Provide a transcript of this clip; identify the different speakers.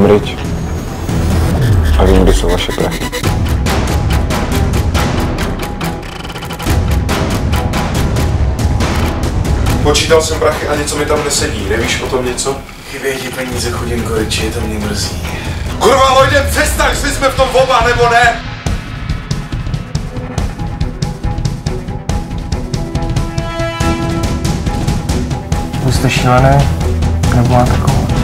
Speaker 1: pryč. A vím, kde jsou vaše prachy.
Speaker 2: Počítal jsem prachy a něco mi tam nesedí. Nevíš o tom něco?
Speaker 3: Chybějí ti peníze, chodím Goriči, to mě mrzí.
Speaker 2: Kurva, Lojde, přestaň, jestli jsme v tom oba, nebo ne?
Speaker 4: Vy jste šílený, nebo máte koho?